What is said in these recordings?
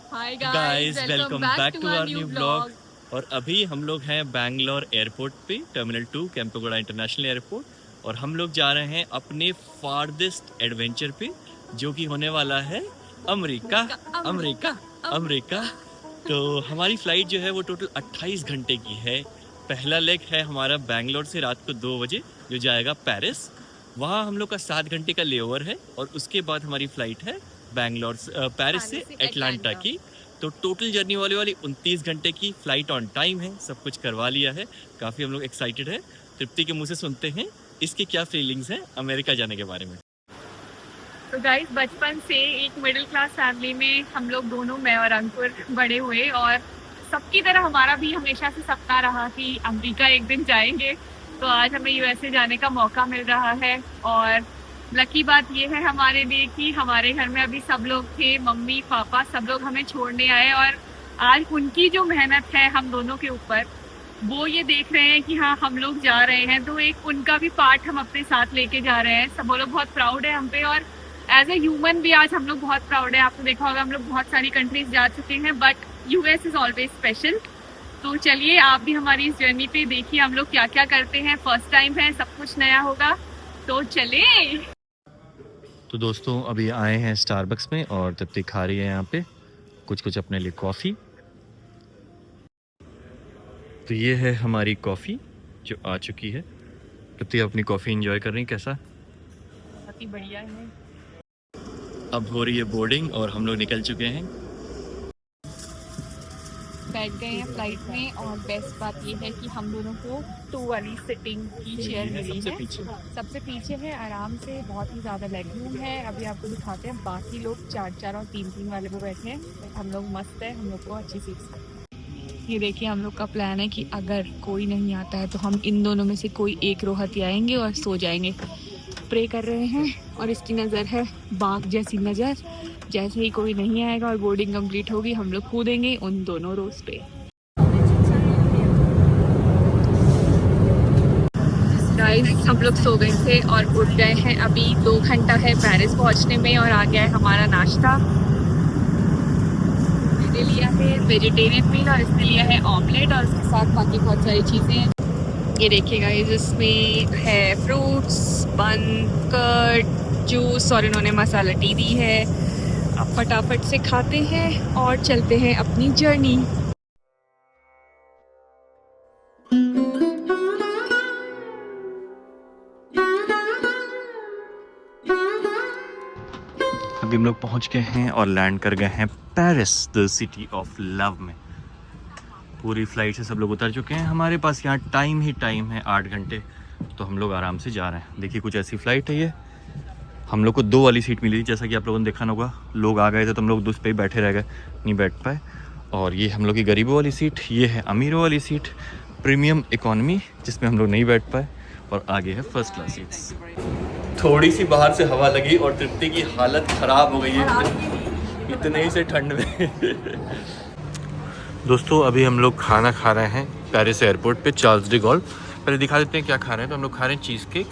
Hi guys, guys welcome welcome back back to to our our new new blog. Vlog. और अभी हम लोग हैं बैंगलोर एयरपोर्ट पे, टर्मिनल 2 केम्पेगौड़ा इंटरनेशनल एयरपोर्ट। और हम लोग जा रहे हैं अपने फार्देस्ट एडवेंचर पे, जो कि होने वाला है America. America America, America America. America. तो हमारी फ्लाइट जो है वो टोटल 28 घंटे की है। पहला लेग है हमारा बैंगलोर से रात को 2 बजे, जो जाएगा पेरिस। वहाँ हम लोग का 7 घंटे का लेओवर है, और उसके बाद हमारी फ्लाइट है बैंगलोर से पेरिस से पेरिस से एटलांटा अटलांटा। की। तो टोटल जर्नी वाली वाली 29 घंटे की फ्लाइट, ऑन टाइम है, सब कुछ करवा लिया है। काफी हम लोग एक्साइटेड है। तृप्ति के मुंह से सुनते हैं इसके क्या फीलिंग्स हैं अमेरिका जाने के बारे में। तो गाइस, बचपन से एक मिडिल क्लास फैमिली में हम लोग दोनों, मैं और अंकुर, बड़े हुए। और सबकी तरह हमारा भी हमेशा से सपना रहा कि अमेरिका एक दिन जाएंगे। तो आज हमें यूएसए जाने का मौका मिल रहा है। और लकी बात ये है हमारे लिए कि हमारे घर में अभी सब लोग थे, मम्मी पापा सब लोग हमें छोड़ने आए। और आज उनकी जो मेहनत है हम दोनों के ऊपर, वो ये देख रहे हैं कि हाँ हम लोग जा रहे हैं, तो एक उनका भी पार्ट हम अपने साथ लेके जा रहे हैं। सब वो लोग बहुत प्राउड है हम पे, और एज ए ह्यूमन भी आज हम लोग बहुत प्राउड है। आपने देखा होगा हम लोग बहुत सारी कंट्रीज जा चुके हैं, but US is always special. तो चलिए, आप भी हमारी इस जर्नी पे देखिए हम लोग क्या क्या करते हैं। फर्स्ट टाइम है, सब कुछ नया होगा, तो चले। तो दोस्तों अभी आए हैं स्टारबक्स में, और तृप्ति खा रही है यहाँ पे कुछ कुछ अपने लिए कॉफ़ी। तो ये है हमारी कॉफ़ी जो आ चुकी है। तृप्ति अपनी कॉफ़ी एंजॉय कर रही है, कैसा? बहुत ही बढ़िया है। अब हो रही है बोर्डिंग और हम लोग निकल चुके हैं। बैठ गए हैं फ्लाइट में, और बेस्ट बात ये है कि हम दोनों को 2 वाली सिटिंग की चेयर मिली सबसे है। पीछे। सबसे पीछे है, आराम से, बहुत ही ज़्यादा लेग रूम है। अभी आपको दिखाते हैं, बाकी लोग 4-4 और 3-3 वाले पे बैठे हैं। हम लोग मस्त है, हम लोग को अच्छी सीट। ये देखिए, हम लोग का प्लान है कि अगर कोई नहीं आता है तो हम इन दोनों में से कोई एक रोहत आएंगे और सो जाएंगे। प्रे कर रहे हैं, और इसकी नज़र है बाघ जैसी नज़र। जैसे ही कोई नहीं आएगा और बोर्डिंग कंप्लीट होगी, हम लोग कूदेंगे उन दोनों रोज पे। गाइस, हम लोग सो गए थे और उठ गए हैं। अभी 2 घंटा है पेरिस पहुंचने में, और आ गया है हमारा नाश्ता। मैंने लिया है वेजिटेरियन मील, और इसने लिया है ऑमलेट, और उसके साथ बाकी बहुत सारी चीज़ें हैं। ये देखिए गाइस, इसमें है फ्रूट्स, बन, कर्ड, जूस, और इन्होंने मसाला टी दी है। अब फटाफट से खाते हैं और चलते हैं अपनी जर्नी। अभी हम लोग पहुंच गए हैं और लैंड कर गए हैं Paris, the city of love में। पूरी फ्लाइट से सब लोग उतर चुके हैं। हमारे पास यहाँ टाइम ही टाइम है, 8 घंटे। तो हम लोग आराम से जा रहे हैं। देखिए कुछ ऐसी फ़्लाइट है ये। हम लोग को 2 वाली सीट मिली थी, जैसा कि आप लोगों ने देखा होगा। लोग आ गए थे तो हम लोग उस पर ही बैठे रह गए, नहीं बैठ पाए। और ये हम लोग की गरीबों वाली सीट, ये है अमीरों वाली सीट, प्रीमियम इकॉनमी, जिसमें हम लोग नहीं बैठ पाए। और आगे है फर्स्ट क्लास सीट्स। थोड़ी सी बाहर से हवा लगी और तृप्ति की हालत ख़राब हो गई है इतने ही से ठंड में। दोस्तों अभी हम लोग खाना खा रहे हैं पेरिस एयरपोर्ट पे, चार्ल्स डी गॉल। पहले दिखा देते हैं क्या खा रहे हैं। तो हम लोग खा रहे हैं चीज़ केक,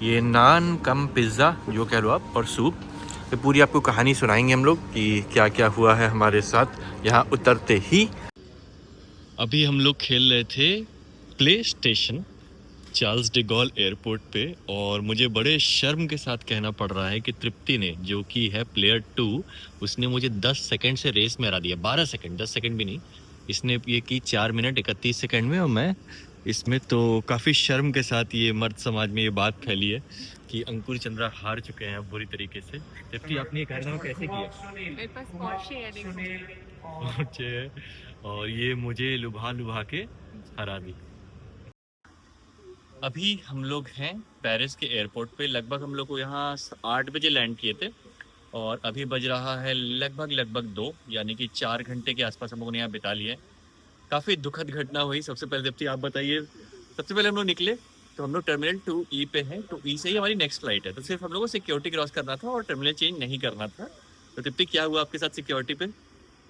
ये नान कम पिज़्ज़ा जो कह लो आप, और सूप। तो पूरी आपको कहानी सुनाएंगे हम लोग कि क्या क्या हुआ है हमारे साथ यहाँ उतरते ही। अभी हम लोग खेल रहे थे play station Charles de Gaulle airport पे, और मुझे बड़े शर्म के साथ कहना पड़ रहा है कि तृप्ति ने, जो कि है प्लेयर 2, उसने मुझे 10 सेकंड से रेस में हरा दिया। 12 सेकंड, 10 सेकंड भी नहीं। इसने ये की 4 मिनट 31 सेकंड में, और मैं इसमें। तो काफ़ी शर्म के साथ ये मर्द समाज में ये बात फैली है कि अंकुर चंद्रा हार चुके हैं बुरी तरीके से। तृप्ति आपने ये कारनामा कैसे किया? मेरे पास पोर्शे है, देखो। मुझे, और ये मुझे लुभा लुभा के हरा दी। अभी हम लोग हैं पेरिस के एयरपोर्ट पे। लगभग हम लोग को यहाँ 8 बजे लैंड किए थे, और अभी बज रहा है लगभग 2, यानी कि 4 घंटे के आसपास हम लोगों ने यहाँ बिता लिया है। काफ़ी दुखद घटना हुई। सबसे पहले जब आप बताइए, सबसे पहले हम लोग निकले तो हम लोग टर्मिनल 2E पे हैं। तो ई से ही हमारी नेक्स्ट फ्लाइट है, तो सिर्फ हम लोग को सिक्योरिटी क्रॉस करना था और टर्मिनल चेंज नहीं करना था। तो तृप्ति क्या हुआ आपके साथ सिक्योरिटी पे?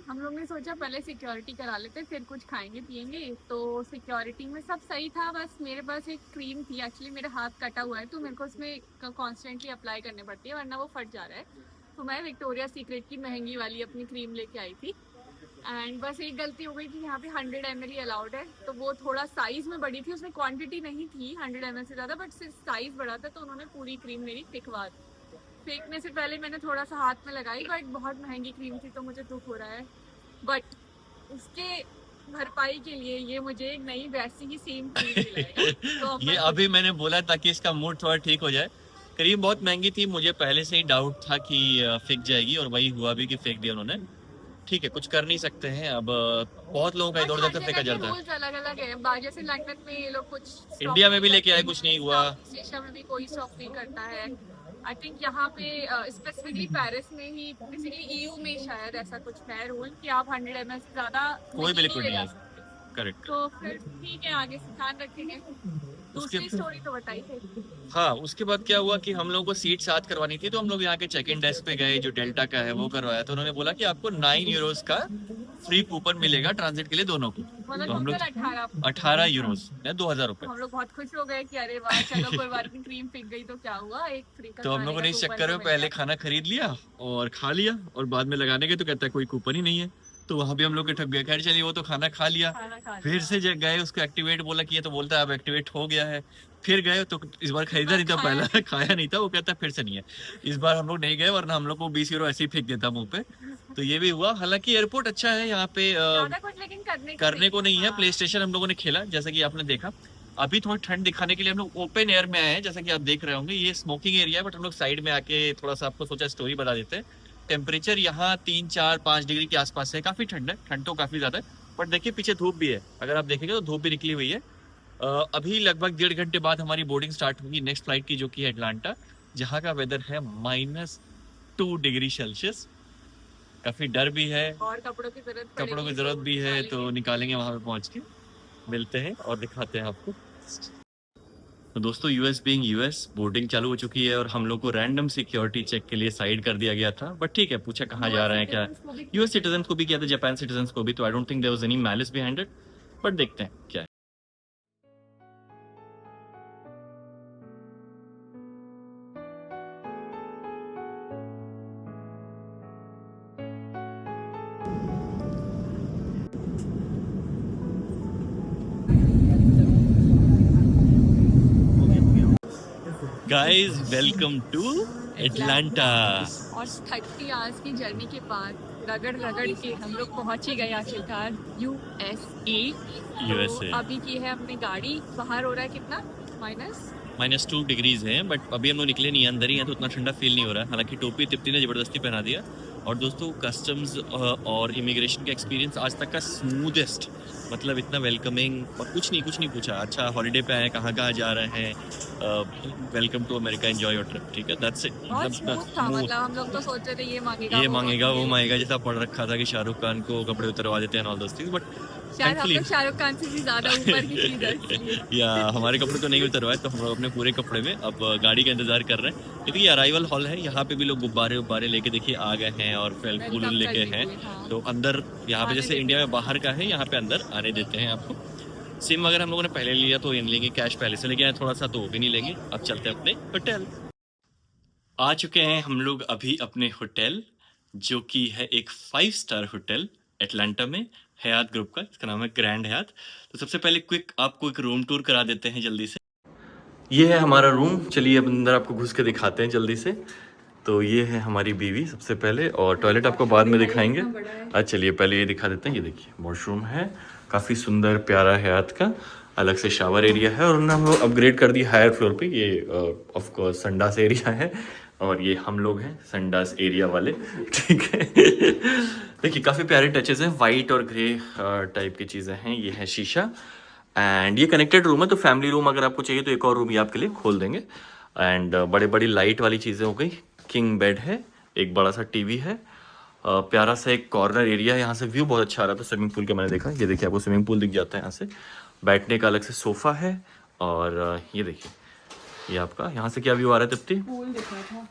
हम लोग ने सोचा पहले सिक्योरिटी करा लेते, फिर कुछ खाएंगे पिएंगे। तो सिक्योरिटी में सब सही था, बस मेरे पास एक क्रीम थी। एक्चुअली मेरा हाथ कटा हुआ है, तो मेरे को उसमें कॉन्स्टेंटली अप्लाई करनी पड़ती है, वरना वो फट जा रहा है। तो मैं विक्टोरिया सीक्रेट की महंगी वाली अपनी क्रीम लेके आई थी। एंड बस एक गलती हो गई कि यहाँ पे 100 ml ही अलाउड है, तो वो थोड़ा साइज में बड़ी थी, उसमें क्वांटिटी नहीं थी 100 ml से ज़्यादा, बट सिर्फ साइज बड़ा था, तो उन्होंने पूरी क्रीम मेरी फेंकवा दी। फेंकने से पहले मैंने थोड़ा सा हाथ में लगाई, बट बहुत महंगी क्रीम थी तो मुझे दुख हो रहा है। बट उसके भरपाई के लिए ये मुझे एक नई वैसी ही सेम क्रीम दिलाएगा। तो ये अभी मैंने बोला ताकि इसका मूड थोड़ा ठीक हो जाए। क्रीम बहुत महंगी थी, मुझे पहले से ही डाउट था कि फेंक जाएगी, और वही हुआ भी कि फेंक दिया उन्होंने। ठीक है, कुछ कर नहीं सकते हैं। अब बहुत लोगों का इधर उधर से फेंका जाता है। अलग अलग है, जैसे लंदन में ये लोग कुछ इंडिया में भी लेके आए, कुछ नहीं हुआ। एशिया में भी कोई स्टॉप नहीं करता है। आई थिंक यहाँ पे स्पेसिफिकली पेरिस में ही, बेसिकली ईयू में शायद ऐसा कुछ है रूल कि आप 100 ml से ज्यादा कोई भी लिक्विड नहीं ले है। जा सकते। करेक्ट। तो फिर ठीक है, आगे से ध्यान रखेंगे। दूसरी स्टोरी तो बताई थी। हाँ, उसके बाद क्या हुआ कि हम लोगों को सीट साथ करवानी थी, तो हम लोग यहाँ के चेक इन डेस्क पे गए, जो डेल्टा का है वो करवाया। तो उन्होंने बोला कि आपको 9 यूरोज का फ्री कूपन मिलेगा ट्रांजिट के लिए दोनों को। तो हम लोग 18 यूरोज या 2000 रुपए। हम लोग बहुत खुश हो गए कि अरे वाह, चलो कोई बात नहीं, क्रीम फेंक गई तो क्या हुआ, एक फ्री का। तो हम लोगों ने इस चक्कर में पहले खाना खरीद लिया और खा लिया, और बाद में लगाने के तो कहता है कोई कूपन ही नहीं है। तो वहां भी हम लोग के ठग गए। खैर चलिए, वो तो खाना खा लिया। फिर से जब गए उसको एक्टिवेट बोला कि ये तो बोलता है अब एक्टिवेट हो गया है। फिर गए तो इस बार खरीदा नहीं था, पहला खाया नहीं था, वो कहता फिर से नहीं है। इस बार हम लोग नहीं गए, वरना हम लोग को 20 यूरो ऐसे ही फेंक देता मुंह पे। तो ये भी हुआ। हालांकि एयरपोर्ट अच्छा है यहाँ पे, लेकिन करने को नहीं है। प्ले स्टेशन हम लोगों ने खेला, जैसा कि आपने देखा। अभी थोड़ी ठंड दिखाने के लिए हम लोग ओपन एयर में आए हैं, जैसा कि आप देख रहे होंगे। ये स्मोकिंग एरिया है, बट हम लोग साइड में आके थोड़ा सा आपको सोचा स्टोरी बता देते हैं। टेम्परेचर यहाँ 3, 4, 5 डिग्री के आसपास है। काफी ठंड है, ठंड तो काफी ज्यादा है। बट देखिए पीछे धूप भी है, अगर आप देखेंगे तो धूप भी निकली हुई है। अभी लगभग 1.5 घंटे बाद हमारी बोर्डिंग स्टार्ट होगी नेक्स्ट फ्लाइट की, जो कि है अटलांटा, जहाँ का वेदर है -2 डिग्री सेल्सियस। काफी डर भी है और कपड़ों की जरूरत भी है, तो निकालेंगे वहां पे पहुंच के। मिलते हैं और दिखाते हैं आपको। तो दोस्तों, यूएस बीइंग यूएस, बोर्डिंग चालू हो चुकी है और हम लोग को रैंडम सिक्योरिटी चेक के लिए साइड कर दिया गया था। बट ठीक है, पूछा कहाँ जा रहे हैं, क्या यूएस सिटीजन को भी किया था, जापान सिटीजन को भी। तो I don't think there was any malice behind it, but देखते हैं क्या है। Guys, welcome to Atlanta. और 30 आवर्स की जर्नी के बाद रगड़ के हम लोग पहुंच ही गए आखिरकार यूएसए। तो अभी की है अपनी गाड़ी, बाहर हो रहा है कितना, -2 डिग्रीज है। बट अभी हम लोग निकले नहीं, अंदर ही हैं, तो उतना ठंडा फील नहीं हो रहा है। हालांकि टोपी तिप्ती ने जबरदस्ती पहना दिया। और दोस्तों, कस्टम्स और इमिग्रेशन का एक्सपीरियंस आज तक का स्मूदेस्ट, मतलब इतना वेलकमिंग, और कुछ नहीं पूछा। अच्छा, हॉलीडे पे आए, कहाँ जा रहे हैं, welcome to America, enjoy your trip, ठीक है, दैट्स इट। मतलब हम लोग तो सोच रहे थे ये मांगेगा वो मांगेगा, जैसा पढ़ रखा था कि शाहरुख खान को कपड़े उतरवा देते हैं all those things. But Shahrukh Khan से भी ज्यादा ऊपर की चीज या हमारे कपड़े तो नहीं उतरवाए, तो हम लोग अपने पूरे कपड़े में अब गाड़ी का इंतजार कर रहे हैं। क्योंकि ये अराइवल हॉल है, यहाँ पे भी लोग गुब्बारे लेके देखिए आ गए हैं, और फूल लेके हैं। तो अंदर यहाँ पे जैसे इंडिया में बाहर का है, यहाँ पे अंदर आने देते हैं आपको। सिम अगर हम लोगों ने पहले लिया तो ये लेंगे, कैश पहले से लेके आए थोड़ा सा, तो वो भी नहीं लेंगे। अब चलते हैं अपने होटल। आ चुके हैं हम लोग अभी अपने होटल, जो कि है एक 5 स्टार होटल अटलांटा में, हयात ग्रुप का। इसका नाम है ग्रैंड हयात। तो सबसे पहले आपको एक रूम टूर करा देते हैं जल्दी से। ये है हमारा रूम, चलिए अब अंदर आपको घुस के दिखाते हैं जल्दी से। तो ये है हमारी बीवी सबसे पहले, और टॉयलेट आपको बाद में दिखाएंगे। अच्छा, चलिए पहले ये दिखा देते हैं। ये देखिए वॉशरूम है, काफ़ी सुंदर प्यारा हयात का। अलग से शावर एरिया है, और उन्होंने हम लोग अपग्रेड कर दी हायर फ्लोर पे। ये ऑफ कोर्स संडास एरिया है, और ये हम लोग हैं संडास एरिया वाले, ठीक है। देखिए काफ़ी प्यारे टचेस हैं, वाइट और ग्रे टाइप की चीज़ें हैं। ये है शीशा, एंड ये कनेक्टेड रूम है, तो फैमिली रूम अगर आपको चाहिए तो एक और रूम ये आपके लिए खोल देंगे। एंड बड़ी लाइट वाली चीज़ें हो गई। किंग बेड है, एक बड़ा सा टीवी है, प्यारा सा एक कॉर्नर एरिया है। यहाँ से व्यू बहुत अच्छा आ रहा था स्विमिंग पूल का, मैंने देखा। ये देखिए आपको स्विमिंग पूल दिख जाता है यहाँ से। बैठने का अलग से सोफ़ा है, और ये देखिए ये आपका, यहाँ से क्या व्यू आ रहा है तृप्ति? पूल दिख रहा था,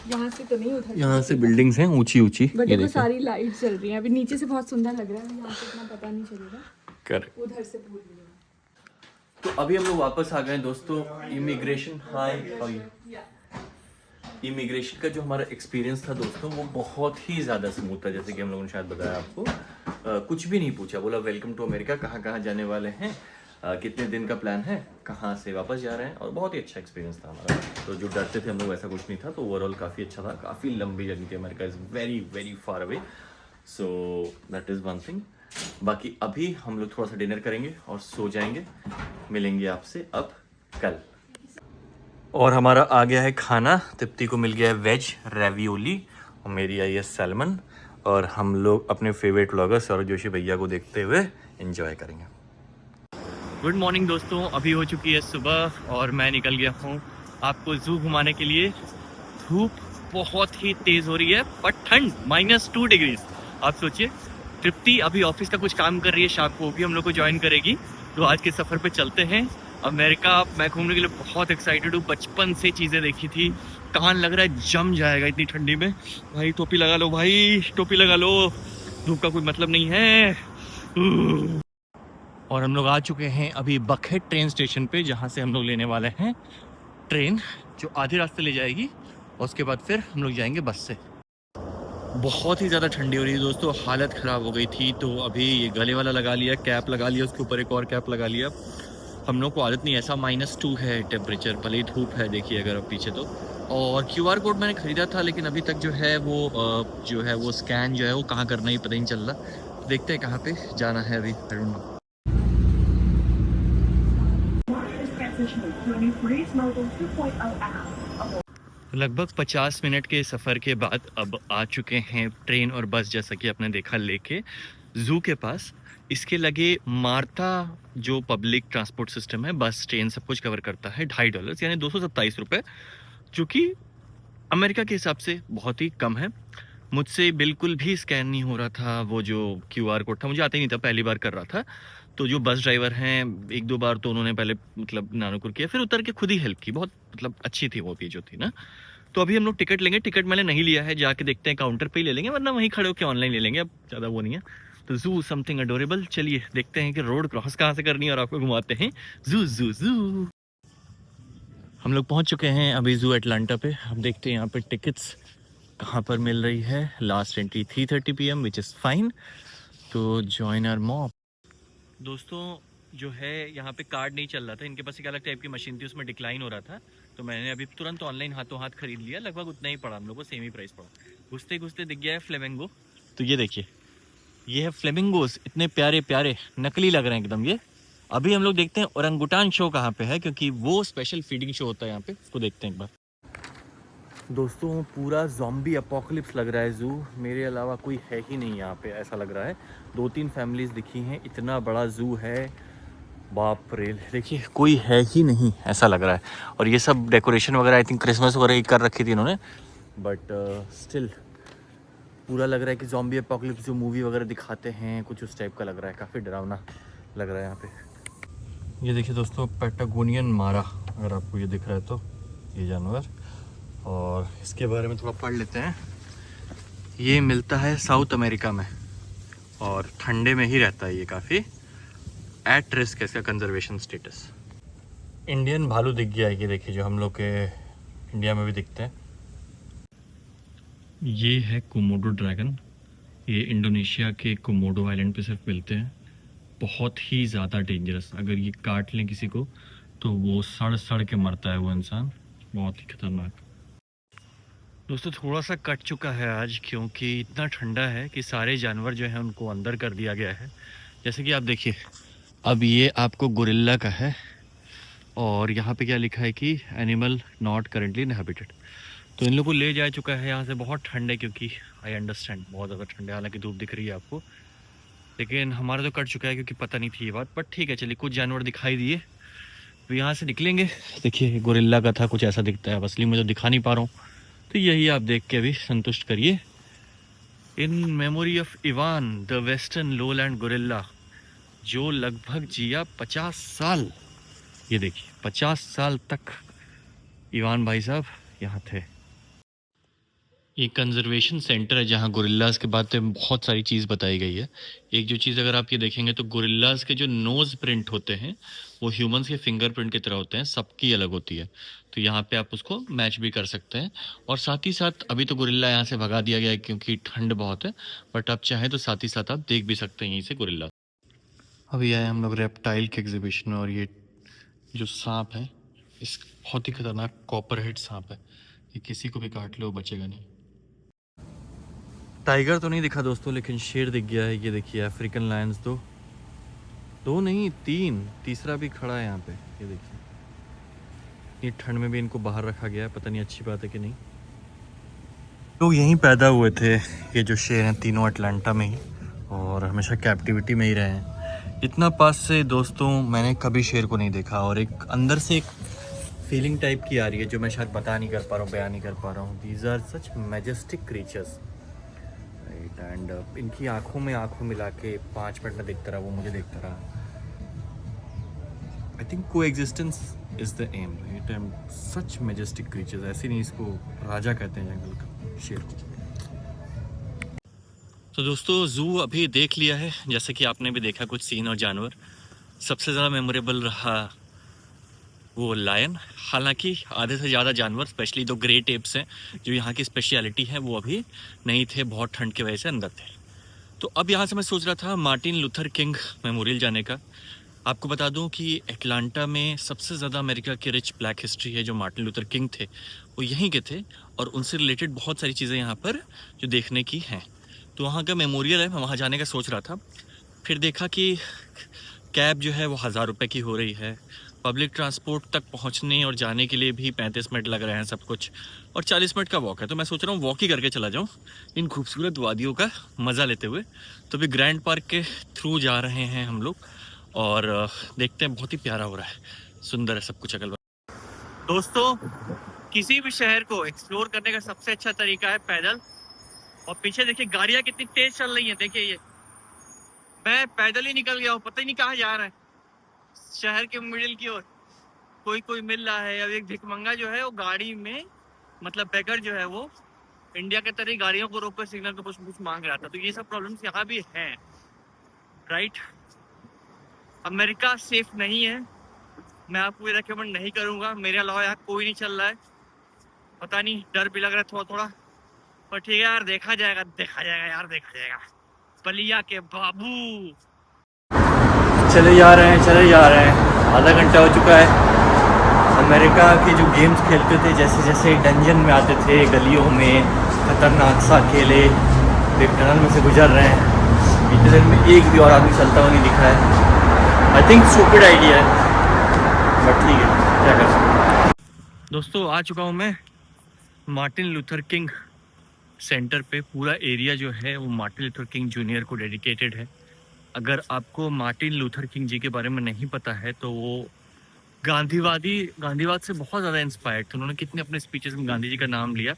यहाँ से तो नहीं, उधर यहाँ से बिल्डिंग्स हैं ऊंची, बट देखो सारी लाइट चल रही है अभी। नीचे से बहुत सुंदर लग रहा है, यहाँ से इतना पता नहीं चलेगा। करेक्ट, उधर से पूल भी है। तो अभी हम लोग वापस आ गए दोस्तों। इमिग्रेशन, हाय इमिग्रेशन का जो हमारा एक्सपीरियंस था दोस्तों वो बहुत ही ज़्यादा स्मूथ था, जैसे कि हम लोगों ने शायद बताया आपको। कुछ भी नहीं पूछा, बोला वेलकम टू अमेरिका, कहाँ कहाँ जाने वाले हैं, कितने दिन का प्लान है, कहाँ से वापस जा रहे हैं, और बहुत ही अच्छा एक्सपीरियंस था हमारा। तो जो डरते थे हम लोग वैसा कुछ नहीं था, तो ओवरऑल काफ़ी अच्छा था। काफ़ी लंबी जर्नी थी, America is very very far away, so that is one thing. बाकी अभी हम लोग थोड़ा सा डिनर करेंगे और सो जाएंगे। मिलेंगे आपसे अब कल। और हमारा आ गया है खाना, तृप्ति को मिल गया है वेज रेवियोली और मेरी आई है सैल्मन, और हम लोग अपने फेवरेट व्लॉगर सौरभ जोशी भैया को देखते हुए एंजॉय करेंगे। गुड मॉर्निंग दोस्तों, अभी हो चुकी है सुबह और मैं निकल गया हूँ आपको जू घुमाने के लिए। धूप बहुत ही तेज़ हो रही है बट ठंड -2 डिग्रीज। आप सोचिए, तृप्ति अभी ऑफिस का कुछ काम कर रही है, शाम को भी हम लोग को ज्वाइन करेगी। तो आज के सफ़र पे चलते हैं अमेरिका। मैं घूमने के लिए बहुत एक्साइटेड हूँ, बचपन से चीज़ें देखी थी, कान लग रहा है जम जाएगा इतनी ठंडी में। भाई टोपी लगा लो, भाई टोपी लगा लो, धूप का कोई मतलब नहीं है। और हम लोग आ चुके हैं अभी बकहेड ट्रेन स्टेशन पे, जहाँ से हम लोग लेने वाले हैं ट्रेन जो आधे रास्ते ले जाएगी, और उसके बाद फिर हम लोग जाएंगे बस से। बहुत ही ज़्यादा ठंडी हो रही है दोस्तों, हालत ख़राब हो गई थी। तो अभी ये गले वाला लगा लिया, कैप लगा लिया, उसके ऊपर एक और कैप लगा लिया। हम लोग को आदत नहीं, ऐसा -2 है टेम्परेचर, भले ही धूप है, देखिए अगर आप पीछे तो। और QR कोड मैंने ख़रीदा था, लेकिन अभी तक जो है वो स्कैन जो है वो कहाँ करना ही पता नहीं चल रहा। देखते हैं कहाँ पे जाना है अभी, आई डोंट नो। लगभग 50 मिनट के सफ़र के बाद अब आ चुके हैं ट्रेन और बस, जैसा कि आपने देखा, लेके ज़ू के पास। इसके लगे मार्था जो पब्लिक ट्रांसपोर्ट सिस्टम है, बस ट्रेन सब कुछ कवर करता है $2.5 यानी 227 रुपये, जो कि अमेरिका के हिसाब से बहुत ही कम है। मुझसे बिल्कुल भी स्कैन नहीं हो रहा था वो जो QR कोड था, मुझे आता ही नहीं था, पहली बार कर रहा था। तो जो बस ड्राइवर हैं, 1-2 बार तो उन्होंने पहले मतलब नानुकुर किया, फिर उतर के खुद ही हेल्प की, बहुत मतलब अच्छी थी वो भी जो थी ना। तो अभी हम लोग टिकट लेंगे, टिकट मैंने नहीं लिया है, जाके देखते हैं काउंटर पे ही ले लेंगे, वरना वहीं खड़े होकर ऑनलाइन ले लेंगे, अब ज़्यादा वो नहीं है। तो जू समथिंग अडोरेबल, चलिए देखते हैं कि रोड क्रॉस कहाँ से करनी है और आपको घुमाते हैं जू जू जू। हम लोग पहुँच चुके हैं अभी जू एटलांटा पे। हम देखते हैं यहाँ पे टिकट्स कहाँ पर मिल रही है। Last entry 3:30 PM which is fine, तो जॉइन आवर मॉम। दोस्तों जो है यहाँ पे कार्ड नहीं चल रहा था, इनके पास एक अलग टाइप की मशीन थी, उसमें डिक्लाइन हो रहा था। तो मैंने अभी तुरंत ऑनलाइन हाथों हाथ खरीद लिया, लगभग उतना ही पड़ा हम लोग को, सेम ही प्राइस पड़ा। घुसते घुसते दिख गया है फ्लेमिंगो। तो ये देखिए, ये है फ्लेमिंगोस, इतने प्यारे प्यारे नकली लग रहे हैं एकदम ये। अभी हम लोग देखते हैं ओरंगुटान शो कहाँ पे है, क्योंकि वो स्पेशल फीडिंग शो होता है यहाँ पे, उसको देखते हैं एक बार। दोस्तों पूरा ज़ॉम्बी अपोकलिप्स लग रहा है जू, मेरे अलावा कोई है ही नहीं यहाँ पे, ऐसा लग रहा है। 2-3 फैमिलीज दिखी हैं, इतना बड़ा जू है, बाप रे, देखिए कोई है ही नहीं, ऐसा लग रहा है। और ये सब डेकोरेशन वगैरह आई थिंक क्रिसमस वगैरह कर रखी थी इन्होंने, बट स्टिल पूरा लग रहा है कि ज़ॉम्बी अपोकलिप्स जो मूवी वगैरह दिखाते हैं, कुछ उस टाइप का लग रहा है, काफ़ी डरावना लग रहा है यहाँ पे। ये देखिए दोस्तों, पैटागोनियन मारा, अगर आपको ये दिख रहा है तो, ये जानवर। और इसके बारे में थोड़ा पढ़ लेते हैं। ये मिलता है साउथ अमेरिका में और ठंडे में ही रहता है ये, काफ़ी एट रिस्क है इसका कंजर्वेशन स्टेटस। इंडियन भालू दिख गया है, ये देखिए जो हम लोग के इंडिया में भी दिखते हैं। ये है कोमोडो ड्रैगन, ये इंडोनेशिया के कोमोडो आइलैंड पे सिर्फ मिलते हैं। बहुत ही ज़्यादा डेंजरस, अगर ये काट लें किसी को तो वो सड़ सड़ के मरता है वो इंसान, बहुत ही खतरनाक। दोस्तों थोड़ा सा कट चुका है आज, क्योंकि इतना ठंडा है कि सारे जानवर जो हैं उनको अंदर कर दिया गया है। जैसे कि आप देखिए, अब ये आपको गोरिल्ला का है, और यहाँ पे क्या लिखा है कि एनिमल नॉट करेंटली इनहैबिटेड। तो इन लोगों को ले जा चुका है यहाँ से। बहुत ठंड है, क्योंकि आई अंडरस्टैंड बहुत ज़्यादा ठंड है, हालांकि धूप दिख रही है आपको, लेकिन हमारा तो कट चुका है क्योंकि पता नहीं थी ये बात। बट ठीक है, चलिए कुछ जानवर दिखाई दिए, तो यहाँ से निकलेंगे। देखिए गोरिल्ला का था, कुछ ऐसा दिखता है, असली में तो दिखा नहीं पा रहा हूँ, तो यही आप देख के अभी संतुष्ट करिए। In memory of Ivan the western lowland gorilla, जो लगभग जिया 50 साल। ये देखिए 50 साल तक इवान भाई साहब यहाँ थे। ये कंजर्वेशन सेंटर है जहाँ गोरिल्लास के बारे में बहुत सारी चीज़ बताई गई है। एक जो चीज़ अगर आप ये देखेंगे तो गोरिल्लास के जो नोज़ प्रिंट होते हैं वो ह्यूमंस के फिंगरप्रिंट की तरह होते हैं, सबकी अलग होती है। तो यहाँ पे आप उसको मैच भी कर सकते हैं। और साथ ही साथ अभी तो गोरिल्ला यहाँ से भगा दिया गया है क्योंकि ठंड बहुत है, बट आप चाहें तो साथ ही साथ आप देख भी सकते हैं यहीं से गोरिल्ला। अभी आए हम लोग रेप्टाइल के एग्जीबिशन में, और ये जो सांप है, इस बहुत ही खतरनाक कॉपर हेड सांप है, ये किसी को भी काट लो बचेगा नहीं। टाइगर तो नहीं दिखा दोस्तों, लेकिन शेर दिख गया है। ये देखिए अफ्रीकन लायंस, दो नहीं तीन, तीसरा भी खड़ा है यहाँ पे। ये देखिए, इतनी ठंड में भी इनको बाहर रखा गया है, पता नहीं अच्छी बात है कि नहीं। लोग यहीं पैदा हुए थे, ये जो शेर हैं तीनों अटलांटा में ही, और हमेशा कैप्टिविटी में ही रहे हैं। इतना पास से दोस्तों मैंने कभी शेर को नहीं देखा, और एक अंदर से एक फीलिंग टाइप की आ रही है जो मैं शायद बता नहीं कर पा रहा हूँ, बयान नहीं कर पा रहा हूँ। These are such majestic creatures, right. And इनकी आंखों में आंखों मिला के 5 मिनट में देखता रहा, वो मुझे देखता रहा। I think coexistence is the aim, right. And such majestic creatures, ऐसे नहीं, इसको राजा कहते हैं जंगल का, शेर को। तो दोस्तों जू अभी देख लिया है, जैसे कि आपने भी देखा कुछ सीन और जानवर। सबसे ज़्यादा मेमोरेबल रहा वो लायन। हालांकि आधे से ज़्यादा जानवर, स्पेशली जो ग्रेट एप्स हैं जो यहाँ की स्पेशलिटी है, वो अभी नहीं थे, बहुत ठंड की वजह से अंदर थे। तो अब यहाँ से मैं सोच रहा था मार्टिन लूथर किंग मेमोरियल जाने का। आपको बता दूं कि एटलांटा में सबसे ज़्यादा अमेरिका की रिच ब्लैक हिस्ट्री है। जो मार्टिन लूथर किंग थे वो यहीं के थे, और उनसे रिलेटेड बहुत सारी चीज़ें यहाँ पर जो देखने की हैं। तो वहाँ का मेमोरियल है, मैं वहाँ जाने का सोच रहा था। फिर देखा कि कैब जो है वो 1000 रुपये की हो रही है, पब्लिक ट्रांसपोर्ट तक पहुंचने और जाने के लिए भी 35 मिनट लग रहे हैं सब कुछ, और 40 मिनट का वॉक है। तो मैं सोच रहा हूँ वॉक ही करके चला जाऊँ इन खूबसूरत वादियों का मज़ा लेते हुए। तो भी ग्रैंड पार्क के थ्रू जा रहे हैं हम लोग, और देखते हैं, बहुत ही प्यारा हो रहा है, सुंदर है सब कुछ अगल बगल। दोस्तों किसी भी शहर को एक्सप्लोर करने का सबसे अच्छा तरीका है पैदल। और पीछे देखिए गाड़ियाँ कितनी तेज चल रही हैं, देखिए ये मैं पैदल ही निकल गया हूँ, पता ही नहीं कहाँ जा रहा है, शहर के मिडिल की ओर। कोई कोई मिल रहा है। अब एक भिखमंगा जो है वो गाड़ी में, मतलब बेगर जो है वो इंडिया के तरह गाड़ियों को रोक कर सिग्नल पे कुछ कुछ मांग रहा था। तो ये सब प्रॉब्लम्स यहाँ भी हैं, राइट। अमेरिका सेफ नहीं है, मैं आपको ये रेकमेंड नहीं करूँगा। मेरे अलावा यहाँ कोई नहीं चल रहा है, पता नहीं, डर भी लग रहा है थोड़ा थोड़ा, पर ठीक है यार, देखा जाएगा यार, देखा जाएगा। बलिया के बाबू चले जा रहे हैं, आधा घंटा हो चुका है। अमेरिका के जो गेम्स खेलते थे, जैसे जैसे डंजन में आते थे, गलियों में खतरनाक सा अकेले एक टनल में से गुजर रहे हैं। इतने देर में एक भी और आदमी चलता हुआ नहीं दिखा है। आई थिंक स्टूपिड आइडिया है, बट ठीक है, क्या कर सकते हैं। दोस्तों आ चुका हूँ मैं मार्टिन लूथर किंग सेंटर पे। पूरा एरिया जो है वो मार्टिन लूथर किंग जूनियर को डेडिकेटेड है। अगर आपको मार्टिन लूथर किंग जी के बारे में नहीं पता है तो वो गांधीवाद से बहुत ज़्यादा इंस्पायर्ड थे। उन्होंने कितने अपने स्पीचेस में गांधी जी का नाम लिया,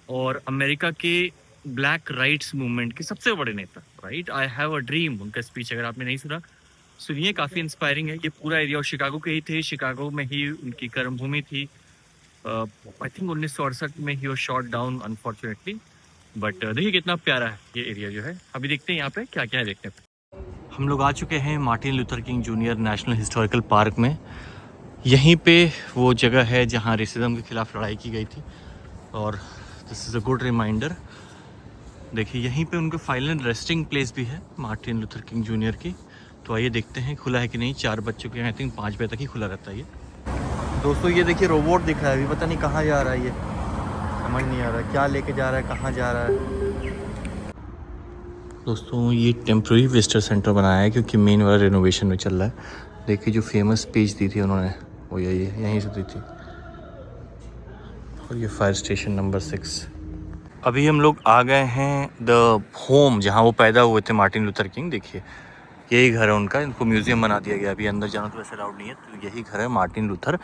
और अमेरिका के ब्लैक राइट्स मूवमेंट के सबसे बड़े नेता, right. I have a dream, उनका स्पीच अगर आपने नहीं सुना, सुनिए, काफ़ी इंस्पायरिंग है। ये पूरा एरिया, और शिकागो के ही थे, शिकागो में ही उनकी कर्मभूमि थी। आई थिंक 1968 में ही वो शॉट डाउन अनफॉर्चुनेटली, बट देखिए कितना प्यारा है ये एरिया जो है। अभी देखते हैं यहाँ पे क्या क्या है देखने पे। हम लोग आ चुके हैं Martin Luther king junior national historical park में। यहीं पे वो जगह है जहाँ रेसिज्म के खिलाफ लड़ाई की गई थी, और this is a good reminder. देखिए यहीं पे उनके फाइनल रेस्टिंग प्लेस भी है मार्टिन लूथर किंग जूनियर की। तो आइए देखते हैं खुला है कि नहीं। 4 बज चुके हैं, आई थिंक 5 बजे तक ही खुला रहता है ये। दोस्तों ये देखिए रोबोट दिख रहा है, अभी पता नहीं कहाँ जा रहा है, ये समझ नहीं आ रहा है क्या लेके जा रहा है, कहाँ जा रहा है। दोस्तों ये टेम्प्रेरी विजिटर सेंटर बनाया है क्योंकि मेन वाला रिनोवेशन में चल रहा है। देखिए जो फेमस स्पीच दी थी उन्होंने वो यहीं से दी थी, और ये फायर स्टेशन नंबर 6। अभी हम लोग आ गए हैं द होम जहाँ वो पैदा हुए थे मार्टिन लूथर किंग। देखिए यही घर है उनका, इनको म्यूजियम बना दिया गया। अभी अंदर जाना तो वैसे अलाउड नहीं है। तो यही घर है मार्टिन लूथर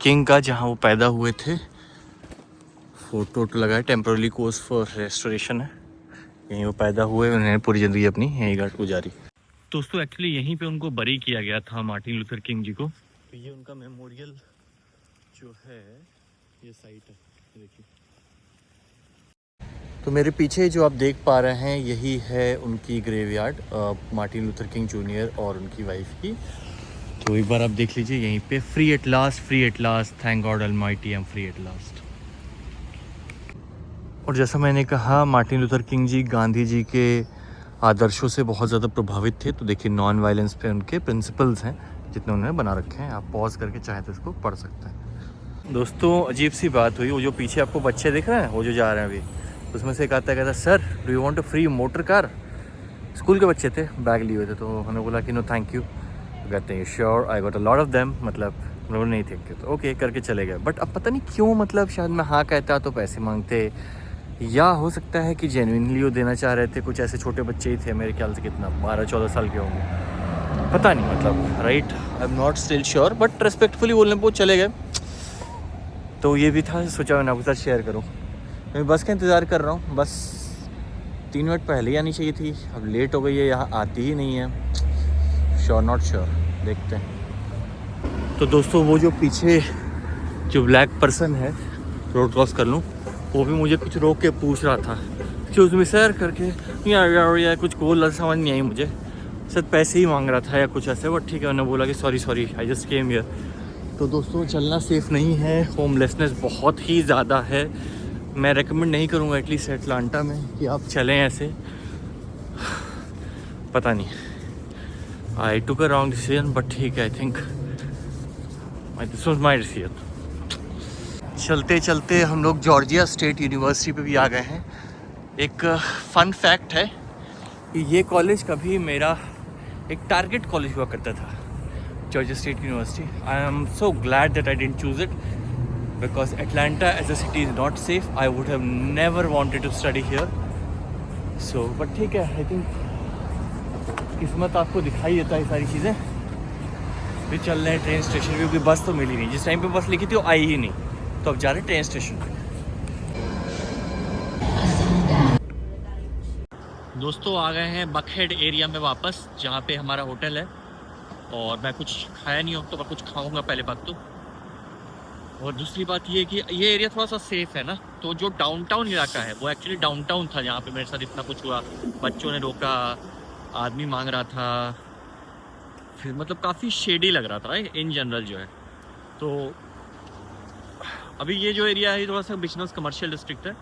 किंग का जहाँ वो पैदा हुए थे। फोटो लगाए, टेम्प्रेरी कोर्स फॉर रेस्टोरेशन है। यहीं वो पैदा हुए, उन्होंने पूरी ज़िंदगी अपनी यहीं गुजारी। दोस्तों एक्चुअली यहीं पे उनको बरी किया गया था मार्टिन लूथर किंग जी को। ये उनका मेमोरियल जो है, ये साइट है, देखिए। तो मेरे पीछे जो आप देख पा रहे हैं यही है उनकी graveyard, Martin Luther king junior और उनकी वाइफ की। तो एक बार आप देख लीजिए यहीं पे, free at last, thank God almighty, I am free at last. और जैसा मैंने कहा, मार्टिन लूथर किंग जी गांधी जी के आदर्शों से बहुत ज़्यादा प्रभावित थे। तो देखिए नॉन वायलेंस पे उनके प्रिंसिपल्स हैं जितने उन्होंने बना रखे हैं। आप पॉज करके चाहे तो इसको पढ़ सकते हैं। दोस्तों अजीब सी बात हुई, वो जो पीछे आपको बच्चे दिख रहे हैं, वो जो जा रहे हैं अभी, उसमें से एक आता कहता sir do you want a free motor car. School के बच्चे थे, बैग लिए हुए थे, तो हमने बोला कि नो थैंक यू। कहते हैं sure, I got a lot of them, मतलब हम लोग नहीं थैंक यू, तो ओके करके चले गए। बट अब पता नहीं क्यों, मतलब शायद मैं हाँ कहता तो पैसे मांगते, या हो सकता है कि जेन्युइनली वो देना चाह रहे थे। कुछ ऐसे छोटे बच्चे ही थे मेरे ख्याल से, कितना 12-14 साल के होंगे, पता नहीं, मतलब right, I am not still sure, but respectfully बोलने पर वो चले गए। तो ये भी था, सोचा मैंने आपके साथ शेयर करूँ। मैं बस का इंतज़ार कर रहा हूँ, बस 3 मिनट पहले ही आनी चाहिए थी, अब लेट हो गई है, यहाँ आती ही नहीं है। श्योर नॉट श्योर, देखते हैं। तो दोस्तों वो जो पीछे जो ब्लैक पर्सन है, रोड क्रॉस कर लूँ, वो भी मुझे कुछ रोक के पूछ रहा था, एक्सक्यूज़ मी सर करके, या कुछ बोल समझ नहीं आई मुझे, शायद पैसे ही मांग रहा था या कुछ ऐसे। बट ठीक है, मैंने बोला कि sorry I just came here. तो दोस्तों चलना सेफ़ नहीं है, होमलेसनेस बहुत ही ज़्यादा है। मैं रेकमेंड नहीं करूँगा एटलीस्ट एटलांटा में कि आप चलें ऐसे, पता नहीं, आई टुक अ रॉन्ग डिसीजन, बट ठीक है, I think this was my decision. चलते चलते हम लोग जॉर्जिया स्टेट यूनिवर्सिटी पे भी आ गए हैं। एक फ़न फैक्ट है कि ये कॉलेज कभी मेरा एक टारगेट कॉलेज हुआ करता था, Georgia state university. I am so glad that I didn't choose it, because Atlanta as a city is not safe. I would have never wanted to study here. So, but ठीक है, I think किस्मत आपको दिखाई देता है सारी चीज़ें। फिर चल रहे हैं ट्रेन स्टेशन, क्योंकि बस तो मिली नहीं, जिस टाइम पे बस लिखी थी वो आई ही नहीं, तो अब जा रहे हैं ट्रेन स्टेशन पे। दोस्तों आ गए हैं बकहेड एरिया में वापस, जहाँ पे हमारा होटल है, और मैं कुछ खाया नहीं हूँ तो मैं कुछ खाऊँगा पहले बात तो। और दूसरी बात ये कि ये एरिया थोड़ा सा सेफ है ना, तो जो डाउनटाउन इलाका है वो एक्चुअली डाउनटाउन था जहाँ पे मेरे साथ इतना कुछ हुआ। बच्चों ने रोका, आदमी मांग रहा था, फिर मतलब काफ़ी शेडी लग रहा था इन जनरल जो है। तो अभी ये जो एरिया है थोड़ा सा बिजनेस कमर्शियल डिस्ट्रिक्ट है,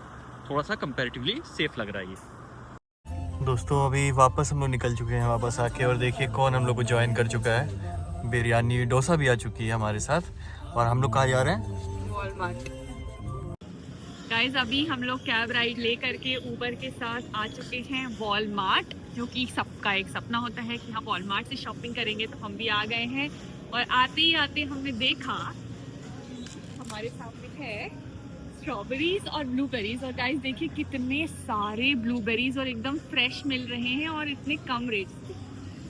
थोड़ा सा कंपैरेटिवली सेफ लग रहा है ये। दोस्तों अभी वापस हम लोग निकल चुके हैं वापस आके, और देखिए कौन हम लोग को ज्वाइन कर चुका है। बिरयानी डोसा भी आ चुकी है हमारे साथ। और हम लोग कहाँ जा रहे हैं? वॉलमार्ट। गाइस अभी हम लोग कैब राइड ले करके ऊबर के साथ आ चुके हैं वॉलमार्ट, जो कि सबका एक सपना होता है कि हम वॉलमार्ट से शॉपिंग करेंगे, तो हम भी आ गए हैं। और आते ही आते हमने देखा हमारे सामने है स्ट्रॉबेरीज और ब्लूबेरीज, और गाइस देखिए कितने सारे ब्लूबेरीज और एकदम फ्रेश मिल रहे हैं और इतने कम रेट पे।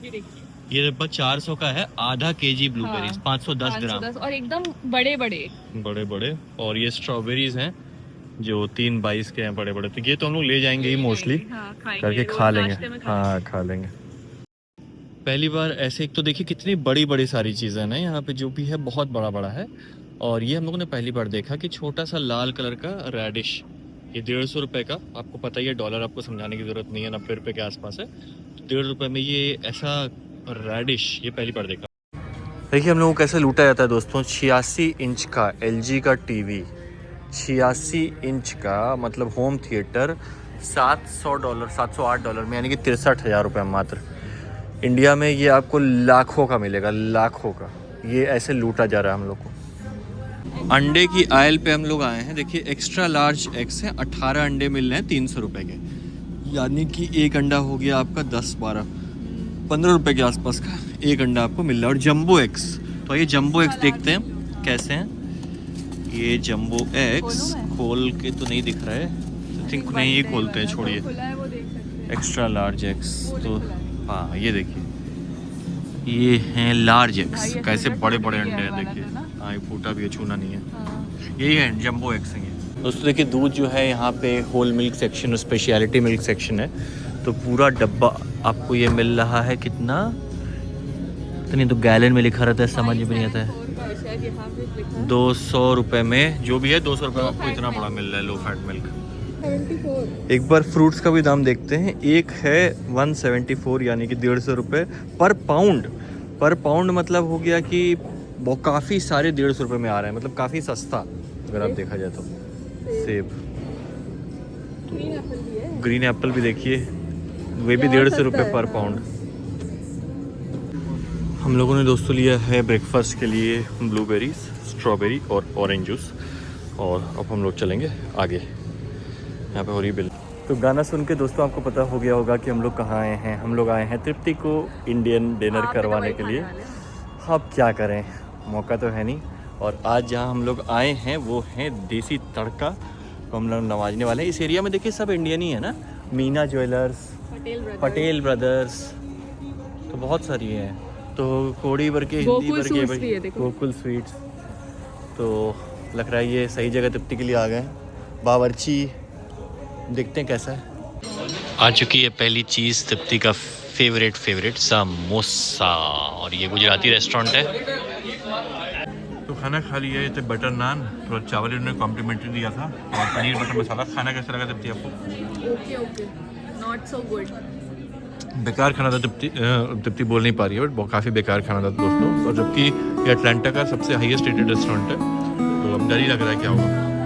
ये देखिए, ये लगभग 400 का है आधा केजी ब्लूबेरीज, हाँ, 510 ग्राम, और एकदम बड़े बड़े। और ये स्ट्रॉबेरीज हैं जो 322 के हैं, बड़े बड़े। तो ये तो हम लोग ले जाएंगे ही मोस्टली, हाँ, करके खा लेंगे, हाँ खा लेंगे। पहली बार ऐसे, एक तो देखिए कितनी बड़ी बड़ी सारी चीज़ें ना यहाँ पे, जो भी है बहुत बड़ा बड़ा है। और ये हम लोगों ने पहली बार देखा कि छोटा सा लाल कलर का रेडिश, ये 150 रुपये का, आपको पता ही है डॉलर आपको समझाने की ज़रूरत नहीं है, 90 रुपये के आसपास है। तो 150 रुपये में ये ऐसा रेडिश ये पहली बार देखा। देखिए हम लोगों को कैसे लूटा जाता है दोस्तों। 86 इंच का LG का टीवी, 86 इंच का, मतलब होम थिएटर, $700, $708 में, यानी कि 63,000 रुपये मात्र। इंडिया में ये आपको लाखों का मिलेगा, लाखों का। ये ऐसे लूटा जा रहा है हम लोग को। अंडे की आयल पे हम लोग आए हैं। देखिए एक्स्ट्रा लार्ज एग्स हैं, 18 अंडे मिल रहे हैं 300 रुपये के, यानी कि एक अंडा हो गया आपका 10-12-15 रुपये के आसपास का एक अंडा आपको मिल रहा है। और जंबो एग्स, तो ये जंबो एग्स देखते हैं कैसे हैं। ये जंबो एग्स खोल के तो नहीं दिख रहा है, आई थिंक नहीं ही खोलते हैं, छोड़िए। एक्स्ट्रा लार्ज एग्स, तो हाँ ये देखिए ये हैं लार्ज एग्स, कैसे बड़े बड़े अंडे हैं देखिए। हाँ ये फूटा भी है, छूना नहीं है, यही है जंबो एग्स हैं ये। दोस्तों देखिए दूध जो है यहाँ पे होल मिल्क सेक्शन और स्पेशलिटी मिल्क सेक्शन है, तो पूरा डब्बा आपको ये मिल रहा है कितना, इतनी तो गैलन में लिखा रहता है, समझ में नहीं आता है। 200 रुपये में जो भी है, 200 रुपये में आपको इतना बड़ा मिल रहा है लो फैट मिल्क। 174। एक बार फ्रूट्स का भी दाम देखते हैं। एक है 174 यानी कि 150 रुपये पर पाउंड। पर पाउंड मतलब हो गया कि वो काफ़ी सारे 150 रुपये में आ रहे हैं, मतलब काफ़ी सस्ता अगर आप देखा जाए तो। सेब, ग्रीन एप्पल भी है। ग्रीन एप्पल भी देखिए, वे भी यहाँ 150 रुपये सस्ता पर है, पाउंड। हम लोगों ने दोस्तों लिया है ब्रेकफास्ट के लिए ब्लूबेरीज, स्ट्रॉबेरी और ऑरेंज जूस, और अब हम लोग चलेंगे आगे। यहाँ पे हो रही बिल। तो गाना सुन के दोस्तों आपको पता हो गया होगा कि हम लोग कहाँ आए हैं। हम लोग आए हैं तृप्ति को इंडियन डिनर करवाने के लिए। अब क्या करें, मौका तो है नहीं। और आज जहाँ हम लोग आए हैं वो है देसी तड़का, तो हम लोग नवाजने वाले हैं। इस एरिया में देखिए सब इंडियन ही है ना, मीना ज्वेलर्स, पटेल ब्रदर्स, तो बहुत सारी हैं। तो कोड़ी भर के हिंदी गोकुल भर स्वीट्स भी है, के देखो। गोकुल स्वीट्स। तो लग रहा है ये सही जगह तृप्ति के लिए आ गए। बावर्ची देखते हैं कैसा है। आ चुकी है पहली चीज़ तृप्ति का फेवरेट समोसा, और ये गुजराती रेस्टोरेंट है। तो खाना खा लिया, ये बटर नान, थोड़ा चावल इन्होंने कॉम्प्लीमेंट्री दिया था, और पनीर बटर मसाला। खाना कैसा लगा तृप्ति आपको? Okay, not so good. बेकार खाना था तृप्ति बोल नहीं पा रही है, बट काफ़ी बेकार खाना था दोस्तों। और जबकि ये अटलांटा का सबसे हाईएस्ट रेटेड रेस्टोरेंट है, तो अब डर ही लग रहा है क्या होगा।